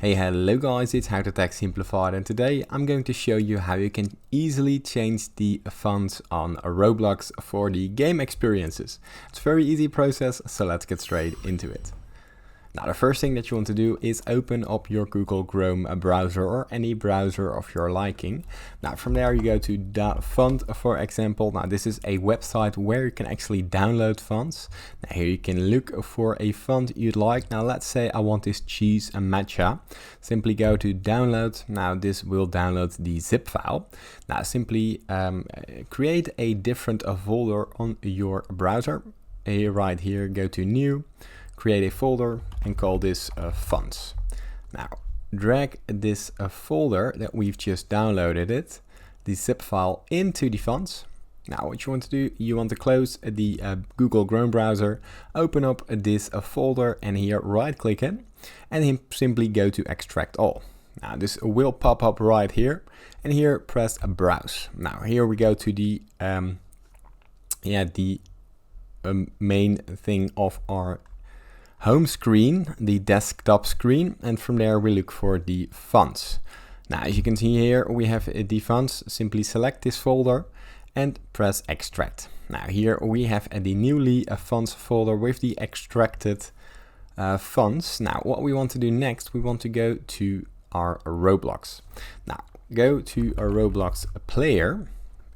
Hey, hello guys, it's How to Tech Simplified, and today I'm going to show you how you can easily change the fonts on Roblox for the game experiences. It's a very easy process, so let's get straight into it. Now, the first thing that you want to do is open up your Google Chrome browser or any browser of your liking. Now, from there you go to the font, for example. Now, this is a website where you can actually download fonts. Now, here you can look for a font you'd like. Now, let's say I want this cheese matcha. Simply go to download. Now, this will download the zip file. Now, simply create a different folder on your browser. Right here, go to new. Create a folder and call this fonts. Now drag this folder that we've just downloaded, the zip file, into the fonts. Now what you want to do, you want to close the Google Chrome browser, open up this folder, and here right click it and then simply go to extract all. Now this will pop up right here, and here press browse. Now here we go to the main thing of our home screen, the desktop screen, and from there we look for the fonts. Now as you can see here we have the fonts. Simply select this folder and press extract. Now here we have the newly fonts folder with the extracted fonts. Now what we want to do next, we want to go to our Roblox. Now go to a Roblox player.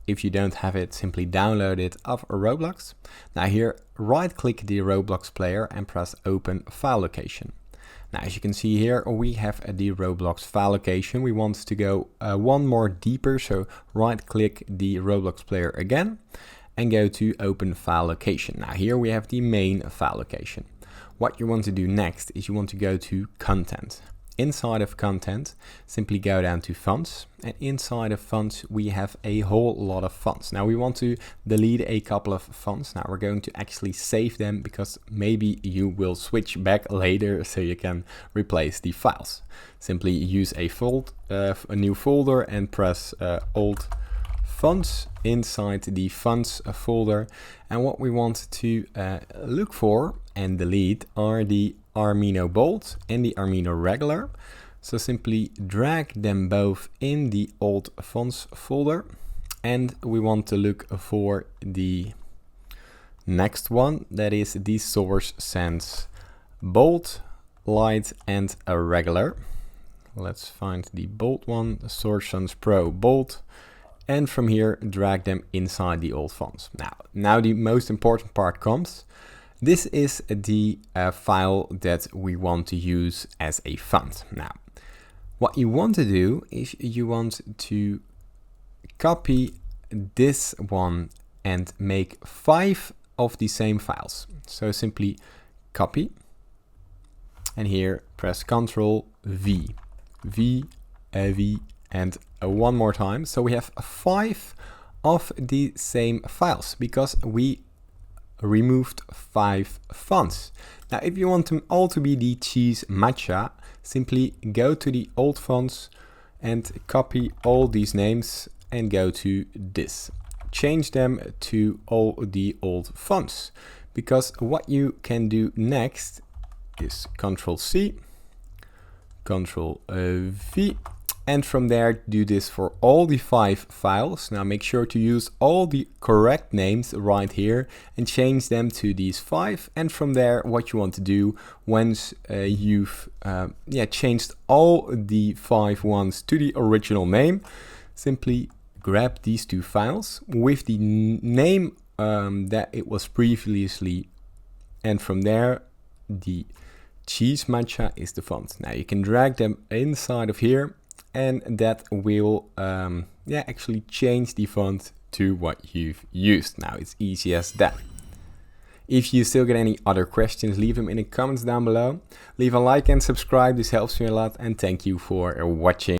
If you don't have it, simply download it off Roblox. Now here, right click the Roblox player and press open file location. Now as you can see here, we have the Roblox file location. We want to go one more deeper, so right click the Roblox player again and go to open file location. Now here we have the main file location. What you want to do next is you want to go to content. Inside of content, simply go down to fonts, and inside of fonts we have a whole lot of fonts. Now we want to delete a couple of fonts. Now we're going to actually save them because maybe you will switch back later so you can replace the files. Simply use a new folder and press Alt fonts inside the fonts folder, and what we want to look for and delete are the Armino bold and the Armino regular. So simply drag them both in the old fonts folder, and we want to look for the next one, that is the source sans bold, light, and a regular. Let's find the bold one, the source sans pro bold, and from here drag them inside the old fonts. Now the most important part comes. This is the file that we want to use as a font. Now, what you want to do is you want to copy this one and make 5 of the same files. So simply copy, and here press Ctrl V, V, V, and one more time. So we have 5 of the same files because we removed 5 fonts. Now if you want them all to be the cheese matcha, simply go to the old fonts and copy all these names and go to this. Change them to all the old fonts, because what you can do next is Ctrl C, Ctrl V, and from there do this for all the 5 files. Now make sure to use all the correct names right here and change them to these 5. And from there, what you want to do once you've changed all the 5 ones to the original name, simply grab these 2 files with the name that it was previously, and from there the cheese matcha is the font. Now you can drag them inside of here, and that will actually change the font to what you've used. Now it's easy as that. If you still get any other questions, leave them in the comments down below. Leave a like and subscribe, this helps me a lot, and thank you for watching.